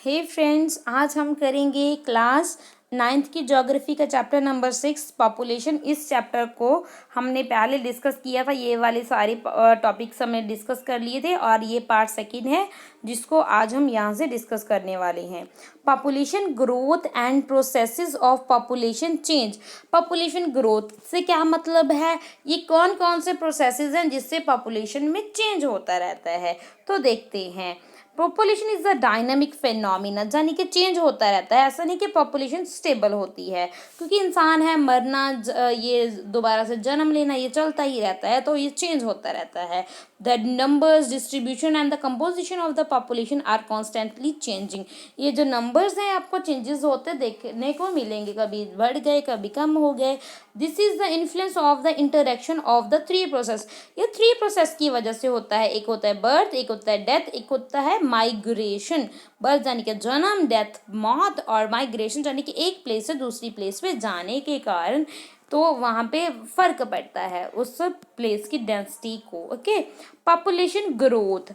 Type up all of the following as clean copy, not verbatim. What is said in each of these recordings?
हे friends, आज हम करेंगे क्लास 9th की ज्योग्राफी का चैप्टर नंबर 6 पॉपुलेशन। इस चैप्टर को हमने पहले डिस्कस किया था। ये वाले सारे टॉपिक्स हमने डिस्कस कर लिए थे और ये पार्ट सेकंड है जिसको आज हम यहाँ से डिस्कस करने वाले हैं। Population growth and processes of population change. Population growth से क्या मतलब है, ये कौन कौन से प्रोसेसेस हैं जिससे पॉपुलेशन में चेंज होता रहता है, तो देखते हैं। Population is a dynamic phenomena, यानी कि चेंज होता रहता है। ऐसा नहीं कि पॉपुलेशन स्टेबल होती है, क्योंकि इंसान है, मरना ये दोबारा से जन्म लेना ये चलता ही रहता है, तो ये चेंज होता रहता है। The numbers distribution and the composition of the population are constantly changing. ये जो नंबर्स हैं आपको चेंजेस होते देखने को मिलेंगे, कभी बढ़ गए कभी कम हो गए। This is the influence of the interaction of the three process. ये थ्री प्रोसेस की वजह से होता है। एक होता है बर्थ, एक होता है डेथ, एक होता है माइग्रेशन। बर्थ यानी कि जन्म, डेथ मौत, और माइग्रेशन यानी कि एक प्लेस से दूसरी प्लेस पे जाने के कारण तो वहाँ पे फर्क पड़ता है उस प्लेस की डेंसिटी को। Okay, population growth.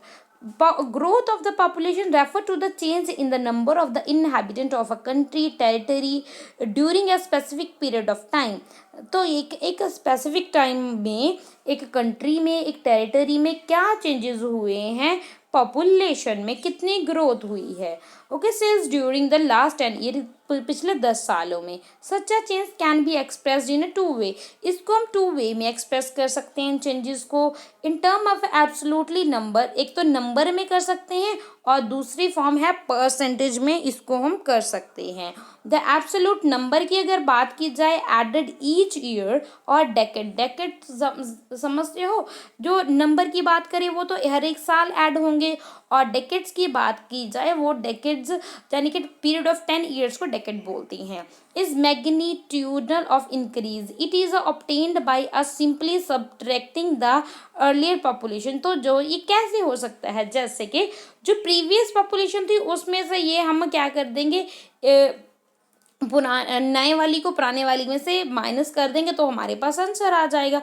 Growth of the population refer to the change in the number of the inhabitant of a country territory during a specific period of time। तो एक स्पेसिफिक टाइम में एक country में, एक territory में क्या changes हुए हैं, पॉपुलेशन में कितनी ग्रोथ हुई है। Okay, since during the last 10 year, पिछले 10 सालों में। Such a change can be expressed in a two way. इसको हम टू वे में एक्सप्रेस कर सकते हैं चेंजेस को। इन टर्म ऑफ एब्सोल्युटली नंबर, एक तो नंबर में कर सकते हैं और दूसरी फॉर्म है परसेंटेज में, इसको हम कर सकते हैं। द एब्सोल्यूट नंबर की अगर बात की जाए, एडेड ईच ईयर और डेकेड। डेकेड समझते हो, जो नंबर की बात करें वो तो हर एक साल ऐड होंगे, और डेकेड्स की बात की जाए वो डेकेड्स यानी कि पीरियड ऑफ 10 ईयर्स को डेकेड बोलती हैं। Is magnitude of increase, it is obtained by us simply subtracting the earlier population. तो जो ये कैसे हो सकता है, जैसे कि जो प्रीवियस पॉपुलेशन थी उसमें से ये हम क्या कर देंगे, नए वाली को पुराने वाली में से माइनस कर देंगे तो हमारे पास आंसर आ जाएगा।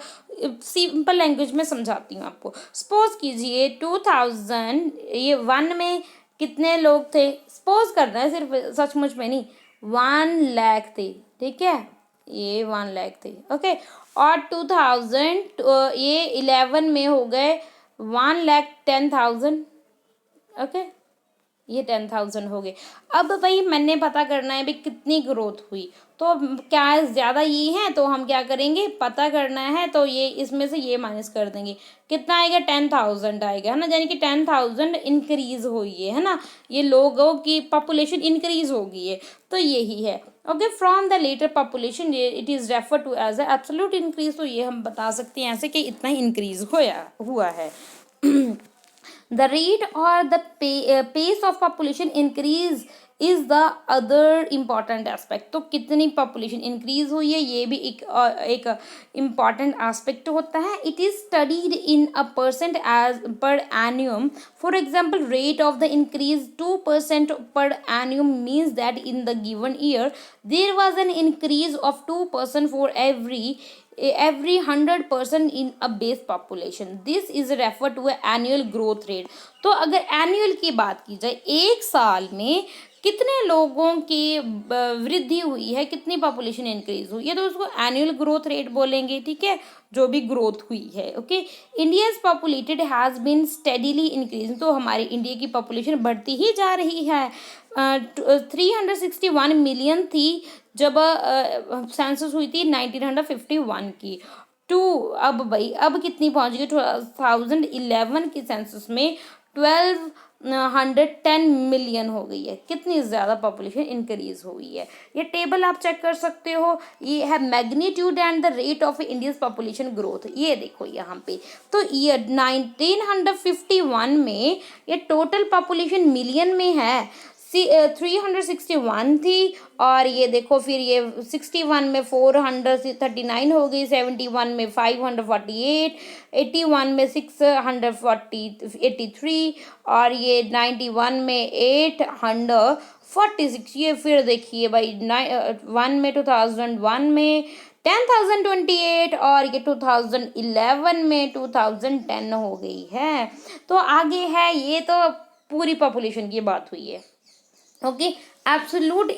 सिंपल लैंग्वेज में समझाती हूँ आपको। सपोज कीजिए 2000 ये 1 में कितने लोग थे, सपोज करना है, सिर्फ सचमुच में नहीं, 1 लाख थे, ठीक है, ये 1 लाख थे। ओके, और 2000 ये 11 में हो गए 1,10,000। ओके, ये 10,000 हो गए। अब भाई मैंने पता करना है भाई कितनी ग्रोथ हुई, तो क्या ज़्यादा ये है तो हम क्या करेंगे, पता करना है तो ये इसमें से ये माइनस कर देंगे, कितना आएगा, 10,000 आएगा, है ना, यानी कि 10,000 इंक्रीज हुई है ना, ये लोगों की पॉपुलेशन इंक्रीज हो गई है, तो यही है। Okay, from the latter population it is refer to as absolute increase. तो ये हम बता सकते हैं ऐसे कि इतना ही इंक्रीज हुआ है। The rate or the pace of population increase is the other important aspect। तो कितनी population increase हुई है ये भी एक important aspect होता है। It is studied in a percent as per annum। For example, rate of the increase 2% per annum means that in the given year there was an increase of 2% for every 100% in a base population। This is referred to a annual growth rate। तो अगर annual की बात की जाए, एक साल में कितने लोगों की वृद्धि हुई है, कितनी पॉपुलेशन इंक्रीज हुई है, तो उसको एनुअल ग्रोथ रेट बोलेंगे, ठीक है, जो भी ग्रोथ हुई है। Okay, India's populated has been steadily increase. तो हमारी इंडिया की पॉपुलेशन बढ़ती ही जा रही है। 361 मिलियन थी जब सेंसस हुई थी 1951 की। अब भाई अब कितनी पहुंच गई, 2011 की सेंसस में 1210 मिलियन हो गई है। कितनी ज़्यादा पॉपुलेशन इंक्रीज हुई है, ये टेबल आप चेक कर सकते हो। ये है magnitude and the rate of India's population growth, ये देखो यहाँ पे। तो ईयर 1951 में ये टोटल पॉपुलेशन मिलियन में है, 361 थी, और ये देखो फिर ये 61 में 439 हो गई, 71 में 548, 81 में 683, और ये 91 में 846। ये फिर देखिए भाई 1 में 2001 में 10,028, और ये 2011 में 2010 हो गई है। तो आगे है, ये तो पूरी पॉपुलेशन की बात हुई है। ओके। एब्सोलूट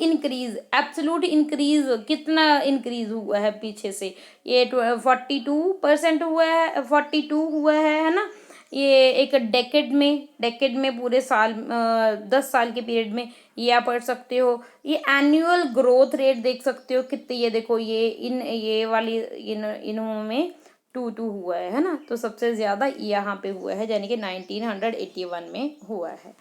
इंक्रीज कितना इंक्रीज हुआ है पीछे से, ये 42% हुआ है, 42 हुआ है ना। ये एक डेकेड में पूरे साल 10 साल के पीरियड में ये आप पढ़ सकते हो। ये एनुअल ग्रोथ रेट देख सकते हो कितनी, ये देखो ये ये वाली इनों में 2 हुआ है ना। तो सबसे ज़्यादा यहाँ पे हुआ है, यानी कि 1981 में हुआ है।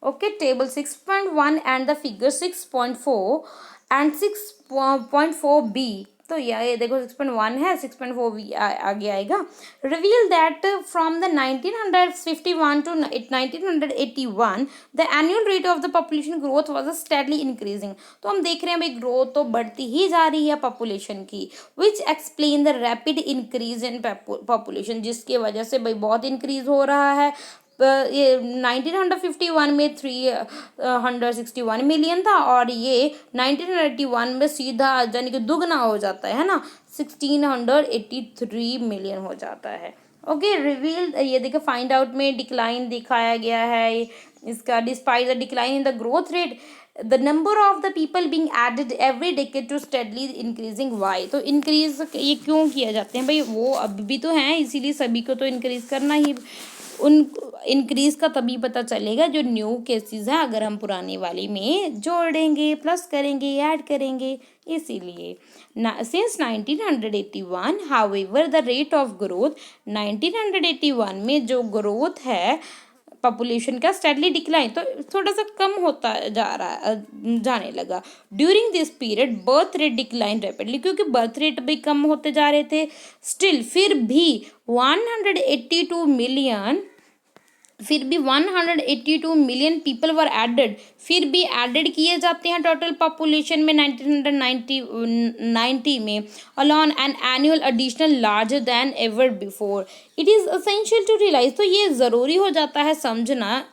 Okay, table 6.1 and the figure 6.4 and 6.4 B. तो ये देखो 6.1 है, 6.4 बी आगे आएगा। Reveal that from the 1951 to 1981 the annual rate of the population growth was steadily increasing. तो हम देख रहे हैं भाई ग्रोथ तो बढ़ती ही जा रही है पॉपुलेशन की, which explain the rapid increase in population, जिसकी वजह से भाई बहुत इंक्रीज हो रहा है। ये 1951 में 361 मिलियन था, और ये 1981 में सीधा यानी कि दुगना हो जाता है ना, 1683 मिलियन हो जाता है। ओके, रिवील ये देखो फाइंड आउट में डिक्लाइन दिखाया गया है इसका। Despite the decline in the growth rate, the number of the people being added every decade to steadily increasing. Why, तो इंक्रीज ये क्यों किया जाते हैं भाई, वो अब भी तो हैं, इसीलिए सभी को तो इंक्रीज करना ही। उन इंक्रीज का तभी पता चलेगा जो न्यू केसेस हैं, अगर हम पुराने वाले में जोड़ेंगे, प्लस करेंगे, ऐड करेंगे, इसीलिए। Since 1981 however the rate of growth, 1981 में जो ग्रोथ है पॉपुलेशन का स्टेडली डिक्लाइन, तो थोड़ा सा कम होता जाने लगा। During this period birth rate decline rapidly, क्योंकि बर्थ रेट भी कम होते जा रहे थे। स्टिल फिर भी 182 मिलियन, फिर भी 182 मिलियन पीपल वर एडेड, फिर भी एडेड किए जाते हैं टोटल पॉपुलेशन में 1990 में, alone an annual additional larger than ever before. It is essential to realise, तो ये ज़रूरी हो जाता है समझना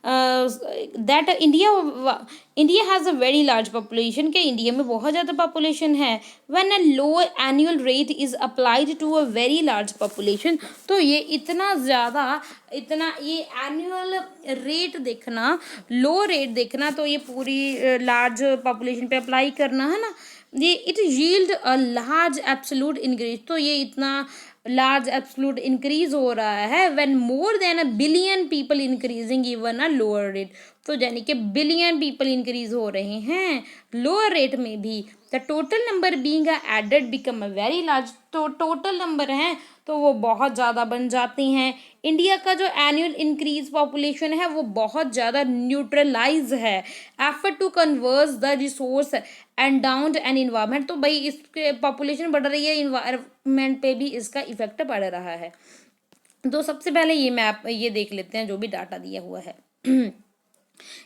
that India has a very large population, के इंडिया में बहुत ज़्यादा पॉपुलेशन है। When a low annual rate is applied to a very large population, तो ये इतना ये एनुअल रेट देखना, लो रेट देखना, तो ये पूरी लार्ज पॉपुलेशन पे अप्लाई करना है ना, ये it yield a large absolute increase, तो ये इतना लार्ज एब्सोल्यूट इंक्रीज हो रहा है when more than a billion people increasing even a lower rate, तो यानी कि बिलियन पीपल इंक्रीज हो रहे हैं लोअर रेट में भी। The total number being added become a very large, तो टोटल नंबर हैं तो वो बहुत ज़्यादा बन जाती हैं। इंडिया का जो एनुअल इंक्रीज पॉपुलेशन है वो बहुत ज़्यादा न्यूट्रलाइज है, effort to converse the resource endowed and environment, तो भाई इसके पॉपुलेशन बढ़ रही है, इन्वायरमेंट पे भी इसका इफेक्ट पड़ रहा है। तो सबसे पहले ये मैप ये देख लेते हैं जो भी डाटा दिया हुआ है।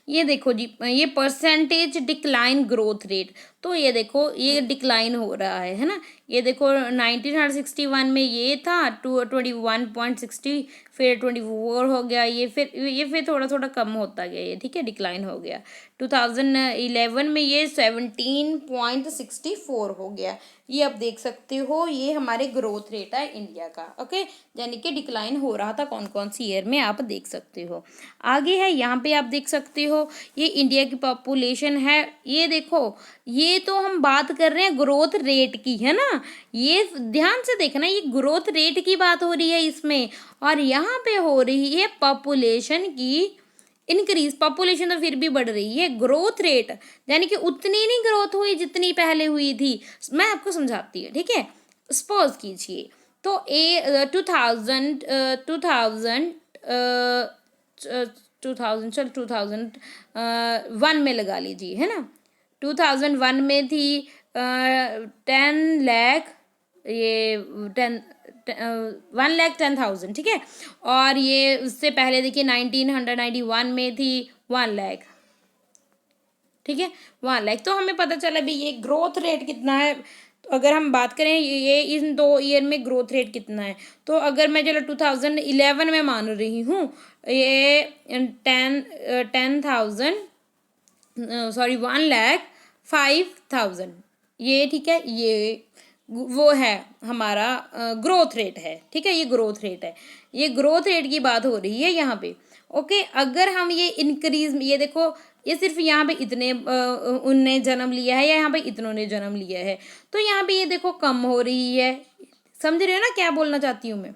ये देखो जी, ये परसेंटेज डिक्लाइन ग्रोथ रेट, तो ये देखो ये डिक्लाइन हो रहा है ना। ये देखो 1961 में ये था 21.60, फिर 24 हो गया, ये फिर थोड़ा थोड़ा कम होता गया ये, ठीक है, डिक्लाइन हो गया। 2011 में ये 17.64 हो गया। ये आप देख सकते हो, ये हमारे ग्रोथ रेट है इंडिया का। ओके, यानी कि डिक्लाइन हो रहा था कौन कौन सी ईयर में, आप देख सकते हो। आगे है यहाँ पे आप देख सकते हो, ये इंडिया की पॉपुलेशन है। ये देखो, ये तो हम बात कर रहे हैं ग्रोथ रेट की, है ना, ये ध्यान से देखना, ये ग्रोथ रेट की बात हो रही है इसमें, और यहाँ पे हो रही है पॉपुलेशन की इंक्रीज। पॉपुलेशन तो फिर भी बढ़ रही है, ग्रोथ रेट यानी कि उतनी नहीं ग्रोथ हुई जितनी पहले हुई थी। मैं आपको समझाती हूँ, ठीक है, सपोज कीजिए, तो 2001 में लगा लीजिए, है ना। 2001 में थी 10 लाख, ये 1,10,000, ठीक है। और ये उससे पहले देखिए 1991 में थी 1 लाख, ठीक है, 1 लाख। तो हमें पता चला भी ये ग्रोथ रेट कितना है। तो अगर हम बात करें ये इन 2 ईयर में ग्रोथ रेट कितना है, तो अगर मैं चलो 2011 में मान रही हूँ, ये 1,05,000, ये ठीक है, ये वो है हमारा ग्रोथ रेट है, ठीक है, ये ग्रोथ रेट है, ये ग्रोथ रेट की बात हो रही है यहाँ पे। ओके, अगर हम ये इंक्रीज, ये देखो ये सिर्फ यहाँ पे इतने उनने जन्म लिया है या यहाँ पे इतनों ने जन्म लिया है। तो यहाँ पे ये देखो कम हो रही है। समझ रहे हो ना क्या बोलना चाहती हूँ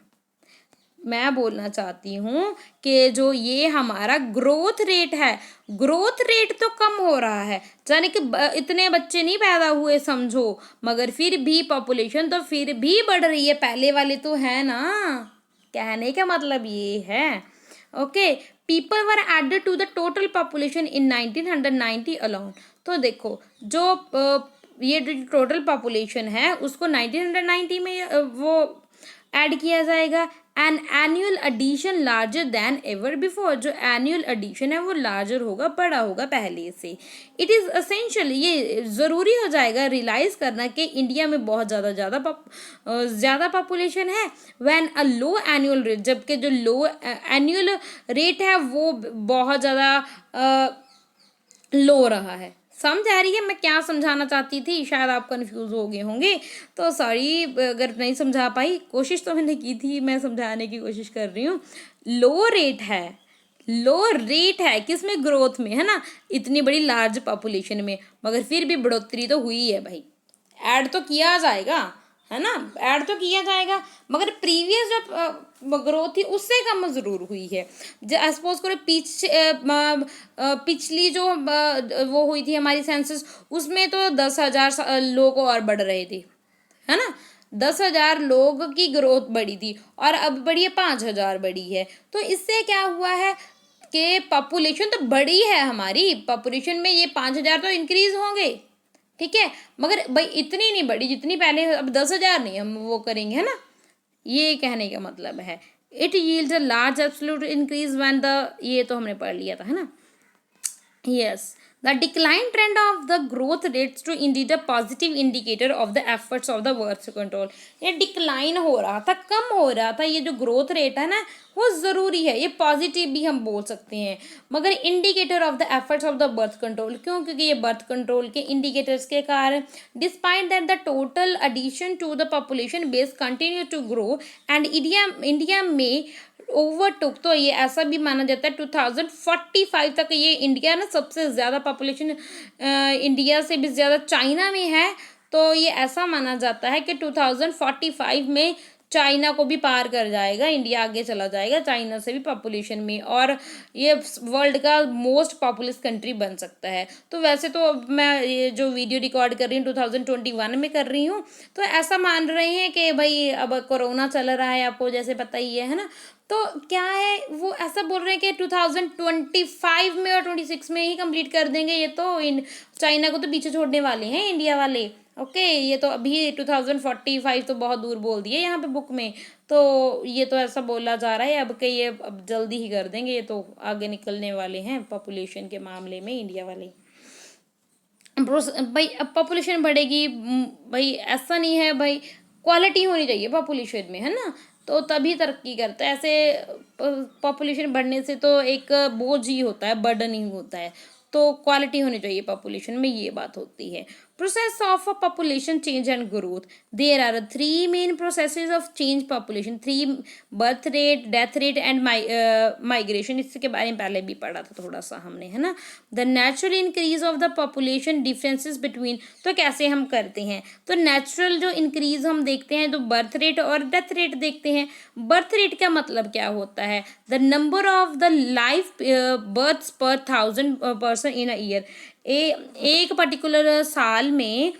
मैं बोलना चाहती हूँ कि जो ये हमारा ग्रोथ रेट है, ग्रोथ रेट तो कम हो रहा है, यानी कि इतने बच्चे नहीं पैदा हुए समझो, मगर फिर भी पॉपुलेशन तो फिर भी बढ़ रही है, पहले वाले तो है ना। कहने का मतलब ये है। Okay, people were added to the total population in 1990 alone. तो देखो जो ये जो टोटल पॉपुलेशन है उसको 1990 में वो ऐड किया जाएगा। An annual addition larger than ever before, जो एनुअल एडिशन है वो लार्जर होगा, बड़ा होगा पहले से। इट इज़ असेंशियल, ये ज़रूरी हो जाएगा रियलाइज़ करना कि इंडिया में बहुत ज़्यादा पॉपुलेशन है। When a low annual rate, जबकि जो लो एनुअल रेट है वो बहुत ज़्यादा लो रहा है। समझ आ रही है मैं क्या समझाना चाहती थी? शायद आप कंफ्यूज हो गए होंगे, तो सॉरी अगर नहीं समझा पाई, कोशिश तो मैंने की थी, मैं समझाने की कोशिश कर रही हूँ। लो रेट है किसमें? ग्रोथ में, है ना, इतनी बड़ी लार्ज पॉपुलेशन में, मगर फिर भी बढ़ोतरी तो हुई है भाई, ऐड तो किया जाएगा, है ना, ऐड तो किया जाएगा, मगर प्रीवियस जो ग्रोथ थी उससे कम ज़रूर हुई है। सपोज करो पिछली जो वो हुई थी हमारी सेंसस, उसमें तो 10,000 लोग और बढ़ रहे थे, है ना, 10,000 लोग की ग्रोथ बढ़ी थी, और अब बढ़ी है 5,000 बढ़ी है। तो इससे क्या हुआ है कि पॉपुलेशन तो बढ़ी है, हमारी पॉपुलेशन में ये 5,000 तो इंक्रीज होंगे, ठीक है, मगर भाई इतनी नहीं बढ़ी जितनी पहले, अब 10,000 नहीं हम वो करेंगे, है ना, ये कहने का मतलब है। It yields a large absolute increase when the, ये तो हमने पढ़ लिया था, है ना। Yes, the decline trend of the growth rates to indeed a positive indicator of the efforts of the birth control। ये डिक्लाइन हो रहा था, कम हो रहा था, ये जो ग्रोथ रेट है ना वो ज़रूरी है, ये पॉजिटिव भी हम बोल सकते हैं, मगर indicator of the efforts of the birth control, क्यों? क्योंकि ये बर्थ कंट्रोल के इंडिकेटर्स के कारण, despite that the total addition to the population base continue to grow and India में ओवरटुक, तो ये ऐसा भी माना जाता है 2045 तक ये इंडिया ना सबसे ज़्यादा पॉपुलेशन इंडिया से भी ज़्यादा चाइना में है। तो ये ऐसा माना जाता है कि 2045 में चाइना को भी पार कर जाएगा, इंडिया आगे चला जाएगा चाइना से भी पॉपुलेशन में, और ये वर्ल्ड का मोस्ट पॉपुलस कंट्री बन सकता है। तो वैसे तो मैं ये जो वीडियो रिकॉर्ड कर रही हूँ 2021 में कर रही हूँ, तो ऐसा मान रहे हैं कि भाई अब कोरोना चल रहा है, आपको जैसे पता ही है ना, तो क्या है वो ऐसा बोल रहे हैं कि 2025 में और 26 में ही कंप्लीट कर देंगे, ये तो चाइना को तो पीछे छोड़ने वाले हैं इंडिया वाले। ओके, ये तो अभी 2045 तो बहुत दूर बोल दिए यहाँ पे बुक में, तो ये तो ऐसा बोला जा रहा है अब कि ये अब जल्दी ही कर देंगे, ये तो आगे निकलने वाले हैं पॉपुलेशन के मामले में इंडिया वाले। भाई अब पॉपुलेशन बढ़ेगी भाई, ऐसा नहीं है भाई, क्वालिटी होनी चाहिए पॉपुलेशन में, है ना, तो तभी तरक्की करता है। ऐसे पॉपुलेशन बढ़ने से तो एक बोझ ही होता है, बर्डन ही होता है, तो क्वालिटी होनी चाहिए पॉपुलेशन में, ये बात होती है। Process of a population change and growth, there are 3 main processes of change population, 3, birth rate, death rate and migration, इसके बारे में पहले भी पढ़ा था थोड़ा सा हमने, है ना। The natural increase of the population differences between, तो कैसे हम करते हैं, तो नेचुरल जो इंक्रीज हम देखते हैं तो बर्थ रेट और डेथ रेट देखते हैं। बर्थ रेट का मतलब क्या होता है? The number of the life births per 1,000 person in a year, एक पर्टिकुलर साल में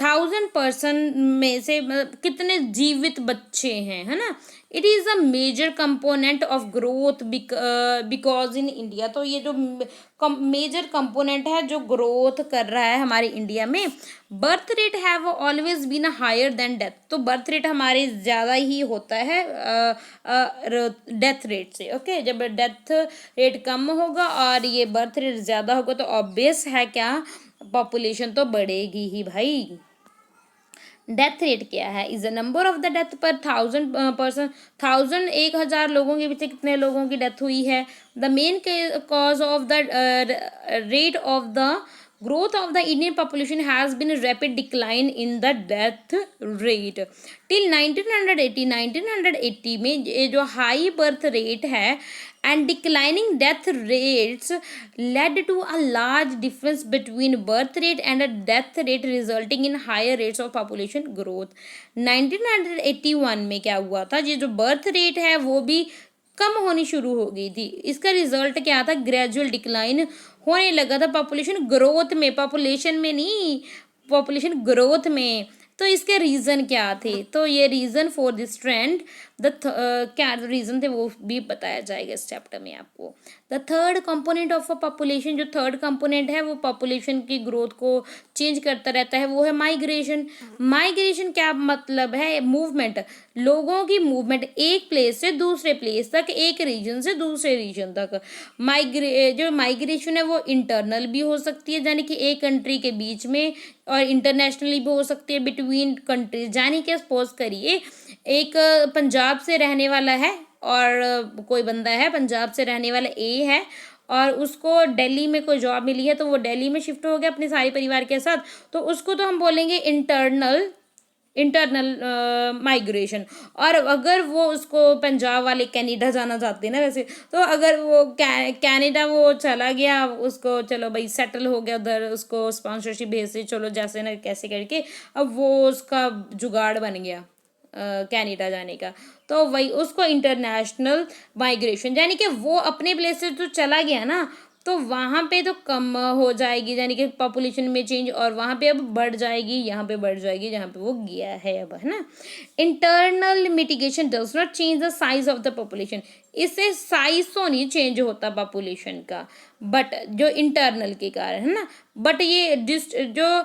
1,000 पर्सन में से कितने जीवित बच्चे हैं, है ना। It is a major component of growth because in India, तो ये जो मेजर कंपोनेंट है जो ग्रोथ कर रहा है हमारे इंडिया में। Birth rate have always been higher than death, तो बर्थ रेट हमारे ज़्यादा ही होता है डेथ रेट से। ओके, जब डेथ रेट कम होगा और ये बर्थ रेट ज़्यादा होगा तो ऑब्वियस है क्या, पॉपुलेशन तो बढ़ेगी ही भाई। डेथ रेट क्या है? Is the number of the death पर 1,000 पर्सन, 1,000 लोगों के पीछे कितने लोगों की डेथ हुई है। The main cause of the rate of the growth of the Indian population has been rapid decline in the death rate till 1980 में ये जो हाई बर्थ रेट है and declining death rates led to a large difference between birth rate and a death rate resulting in higher rates of population growth 1981 में क्या हुआ था, ये जो बर्थ रेट है वो भी कम होनी शुरू हो गई थी। इसका रिजल्ट क्या था, ग्रेजुअल डिक्लाइन होने लगा था पॉपुलेशन ग्रोथ में, पॉपुलेशन में नहीं, पॉपुलेशन ग्रोथ में। तो इसके रीज़न क्या थे, तो ये रीज़न फॉर दिस ट्रेंड क्या रीज़न थे वो भी बताया जाएगा इस चैप्टर में आपको। The third component of a population, जो थर्ड कंपोनेंट है वो पॉपुलेशन की ग्रोथ को चेंज करता रहता है, वो है माइग्रेशन। माइग्रेशन क्या मतलब है, मूवमेंट, लोगों की मूवमेंट एक प्लेस से दूसरे प्लेस तक, एक रीजन से दूसरे रीजन तक। जो माइग्रेशन है वो इंटरनल भी हो सकती है, यानी कि एक कंट्री के बीच में, और इंटरनेशनली भी हो सकती है बिटवीन कंट्रीज। यानी कि सपोज करिए एक पंजाब से रहने वाला है और कोई बंदा है पंजाब से रहने वाला ए है, और उसको दिल्ली में कोई जॉब मिली है तो वो दिल्ली में शिफ्ट हो गया अपने सारे परिवार के साथ, तो उसको तो हम बोलेंगे इंटरनल माइग्रेशन। और अगर वो उसको पंजाब वाले कनाडा जाना चाहते हैं ना वैसे, तो अगर वो कनाडा वो चला गया, उसको चलो भाई सेटल हो गया उधर, उसको स्पॉन्सरशिप भेज दी, चलो जैसे ना कैसे करके अब वो उसका जुगाड़ बन गया कनाडा जाने का, तो वही उसको इंटरनेशनल माइग्रेशन, यानी कि वो अपने प्लेस से तो चला गया ना, तो वहाँ पे तो कम हो जाएगी, यानी कि पॉपुलेशन में चेंज, और वहाँ पे अब बढ़ जाएगी, यहाँ पे बढ़ जाएगी जहाँ पे वो गया है अब, है ना। Internal mitigation does not change the size of the population, इससे साइज तो नहीं चेंज होता पॉपुलेशन का, बट जो इंटरनल के कारण है ना, बट ये जो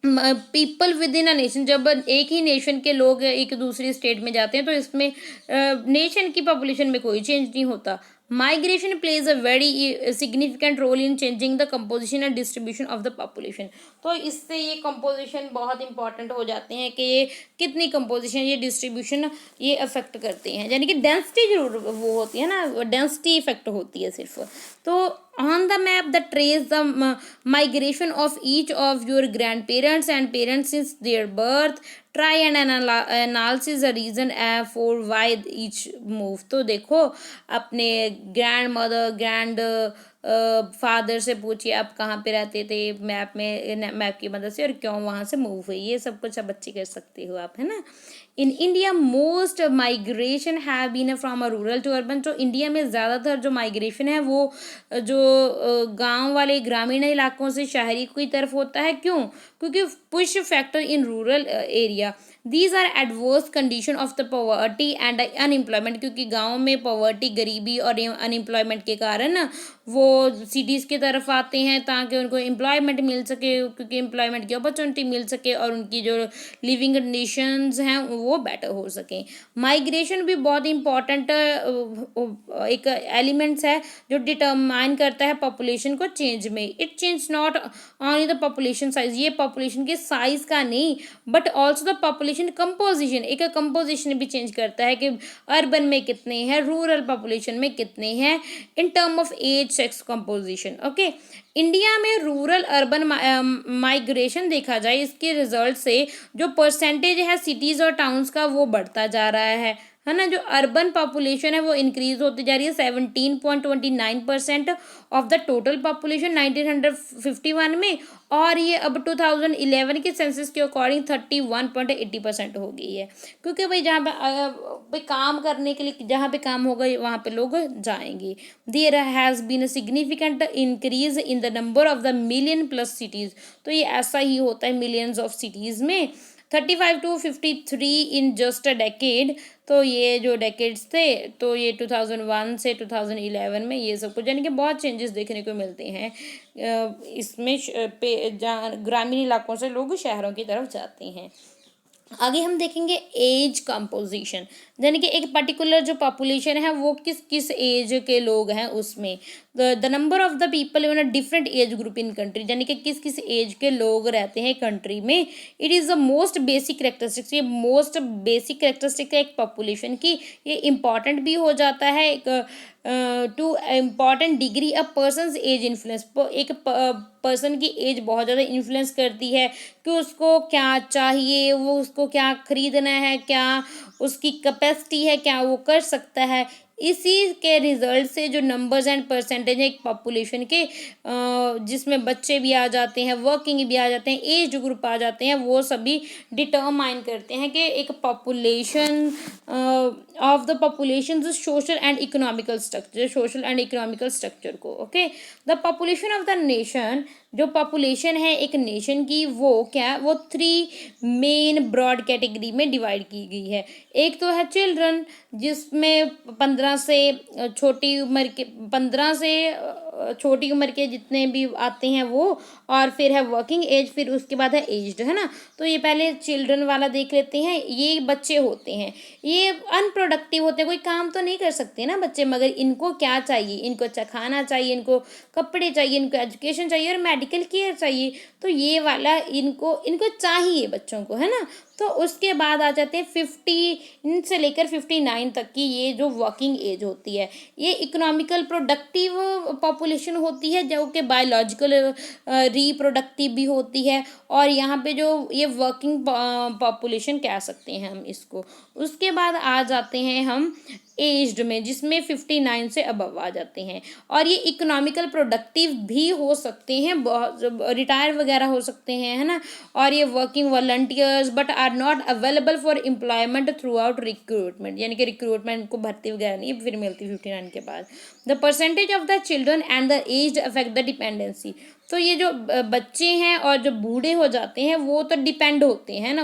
people with in a nation, जब एक ही नेशन के लोग एक दूसरी स्टेट में जाते हैं तो इसमें नेशन की पॉपुलेशन में कोई चेंज नहीं होता। Migration plays a very significant role in changing the composition and distribution of the population. तो इससे ये कंपोजिशन बहुत इंपॉर्टेंट हो जाते हैं कि ये कितनी कंपोजिशन, ये डिस्ट्रीब्यूशन ये अफेक्ट करते हैं, यानी कि डेंसिटी जरूर वो होती है ना, डेंसिटी इफेक्ट होती है सिर्फ। तो on the map that trace the migration of each of your grandparents and parents since their birth, try and analysis the reason for why each move। तो देखो अपने ग्रैंड मदर ग्रैंड फादर से पूछिए आप कहाँ पे रहते थे मैप की मदद से, और क्यों वहाँ से मूव हुई, ये सब कुछ आप बच्चे कर सकते हो आप, है ना। In India most migration have been from a rural to urban, तो इंडिया में ज़्यादातर जो माइग्रेशन है वो जो गांव वाले ग्रामीण इलाकों से शहरी की तरफ होता है। क्यों, क्योंकि push factor in rural area, these are adverse condition of the poverty and unemployment, क्योंकि गाँव में पॉवर्टी गरीबी और अनएम्प्लॉयमेंट के कारण वो सिटीज़ की तरफ आते हैं ताकि उनको एम्प्लॉयमेंट मिल सके, क्योंकि एम्प्लॉयमेंट की अपॉर्चुनिटी मिल सके और उनकी जो लिविंग कंडीशंस हैं वो बेटर हो सकें। माइग्रेशन भी बहुत इंपॉर्टेंट एक एलिमेंट्स है जो डिटरमाइन करता है पॉपुलेशन को चेंज में। It change not only the population size, ये पॉपुलेशन के साइज का नहीं but also the population composition, एक कंपोजिशन भी चेंज करता है कि अर्बन में कितने हैं, रूरल पॉपुलेशन में कितने हैं, in term of age sex composition. Okay, India में रूरल अर्बन माइग्रेशन देखा जाए, इसके रिजल्ट से जो परसेंटेज है सिटीज़ और टाउन्स का वो बढ़ता जा रहा है ना। जो अर्बन पॉपुलेशन है वो इंक्रीज होती जा रही है 17.29% ऑफ द टोटल पॉपुलेशन 1951 में, और ये अब 2011 के सेंसस के अकॉर्डिंग 31.80% हो गई है, क्योंकि भाई जहाँ पे काम करने के लिए जहाँ पे काम होगा वहाँ पे लोग जाएंगे। There has been a significant increase in the number of the million plus cities, तो ये ऐसा ही होता है मिलियंस ऑफ सिटीज़ में, 35 to 53 in just a decade. तो ये जो डेकेड्स थे तो ये 2001 से 2011 में ये सब कुछ, यानी कि बहुत चेंजेस देखने को मिलते हैं इसमें ग्रामीण इलाकों से लोग शहरों की तरफ जाते हैं। आगे हम देखेंगे एज कंपोजिशन, यानी कि एक पर्टिकुलर जो पॉपुलेशन है वो किस किस एज के लोग हैं उसमें, the number of the people in a different age group in country, यानी कि किस किस एज के लोग रहते हैं कंट्री में। It is the most basic characteristics, ये मोस्ट बेसिक करेक्टरिस्टिक है एक पॉपुलेशन की, ये इम्पॉर्टेंट भी हो जाता है एक to important degree a person's age influence, एक पर्सन की एज बहुत ज़्यादा इन्फ्लुएंस करती है कि उसको क्या चाहिए, वो उसको क्या खरीदना है, क्या उसकी कैपेसिटी है, क्या वो कर सकता है। इसी के रिजल्ट से जो नंबर्स एंड परसेंटेज है एक पॉपुलेशन के, जिसमें बच्चे भी आ जाते हैं, वर्किंग भी आ जाते हैं, एज ग्रुप आ जाते हैं, वो सभी डिटरमाइन करते हैं कि एक population of the population social and economical structure, social and economical structure को। Okay, the population of the nation, जो पॉपुलेशन है एक नेशन की, वो क्या, वो 3 मेन ब्रॉड कैटेगरी में डिवाइड की गई है। एक तो है चिल्ड्रन, जिसमें 15 से छोटी उम्र के, 15 से छोटी उम्र के जितने भी आते हैं वो, और फिर है वर्किंग एज, फिर उसके बाद है एज्ड, है ना। तो ये पहले चिल्ड्रन वाला देख लेते हैं। ये बच्चे होते हैं, ये अनप्रोडक्टिव होते हैं, कोई काम तो नहीं कर सकते ना बच्चे, मगर इनको क्या चाहिए, इनको अच्छा खाना चाहिए, इनको कपड़े चाहिए, इनको एजुकेशन चाहिए और मेडिकल केयर चाहिए। तो ये वाला इनको इनको चाहिए बच्चों को, है ना। तो उसके बाद आ जाते हैं 50 से लेकर 59 तक की, ये जो वर्किंग एज होती है, ये इकोनॉमिकल प्रोडक्टिव पॉपुलेशन होती है, जो कि बायोलॉजिकल रिप्रोडक्टिव भी होती है। और यहाँ पे जो ये वर्किंग पॉपुलेशन कह सकते हैं हम इसको। उसके बाद आ जाते हैं हम एज्ड में, जिसमें 59 से अबव आ जाते हैं। और ये इकोनॉमिकल प्रोडक्टिव भी हो सकते हैं, बहुत रिटायर वगैरह हो सकते हैं, है ना। और ये working volunteers but are not available for employment throughout recruitment, यानी कि रिक्रूटमेंट को भर्ती वगैरह नहीं फिर मिलती 59 के बाद। The percentage of the children and the aged affect the dependency. तो ये जो बच्चे हैं और जो बूढ़े हो जाते हैं वो तो डिपेंड होते हैं ना,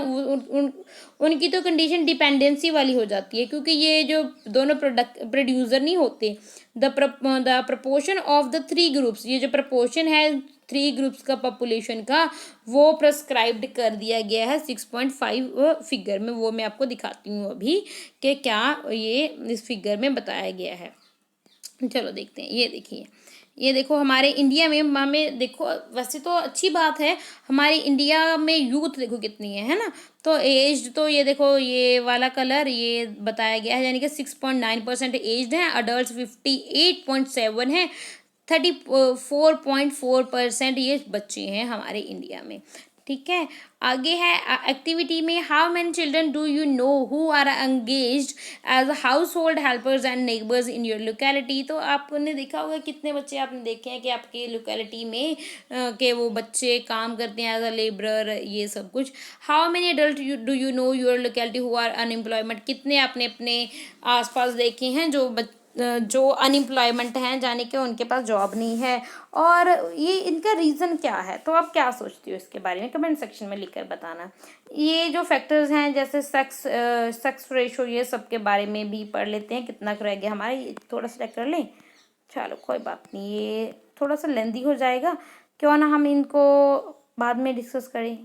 उनकी तो कंडीशन डिपेंडेंसी वाली हो जाती है, क्योंकि ये जो दोनों प्रोड्यूसर नहीं होते। The proportion of the 3 groups, ये जो प्रपोर्शन है 3 ग्रुप्स का पॉपुलेशन का, वो प्रेस्क्राइब्ड कर दिया गया है 6.5 फिगर में। वो मैं आपको दिखाती हूँ अभी कि क्या ये इस फिगर में बताया गया है। चलो देखते हैं। ये देखिए, ये देखो हमारे इंडिया में, हमें देखो वैसे तो अच्छी बात है, हमारे इंडिया में यूथ देखो कितनी है ना। तो एज तो ये देखो, ये वाला कलर ये बताया गया है, यानी कि 6.9% एज्ड है, अडल्ट 58.7 है, 34.4% ये बच्चे हैं हमारे इंडिया में। ठीक है, आगे है एक्टिविटी में, how many children do you know who are engaged as household helpers and neighbours in your locality. तो आपने देखा होगा कितने बच्चे आपने देखे हैं कि आपके लोकेलिटी में के वो बच्चे काम करते हैं एज अ लेबरर, ये सब कुछ। How many adult do you know your locality who are unemployment, कितने आपने अपने आसपास देखे हैं जो अनएम्प्लॉयमेंट हैं, जाने के उनके पास जॉब नहीं है, और ये इनका रीज़न क्या है। तो आप क्या सोचती हो इसके बारे में, कमेंट सेक्शन में लिखकर बताना। ये जो फैक्टर्स हैं जैसे सेक्स रेशो, ये सब के बारे में भी पढ़ लेते हैं। कितना रह गया हमारे, थोड़ा सा चेक कर लें। चलो कोई बात नहीं, ये थोड़ा सा लेंदी हो जाएगा, क्यों ना हम इनको बाद में डिस्कस करें।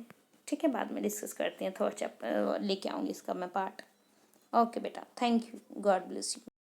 ठीक है, बाद में डिस्कस करते हैं, थोड़ा चैप्टर लेके आऊँगी इसका मैं पार्ट। ओके बेटा, thank you, God bless you.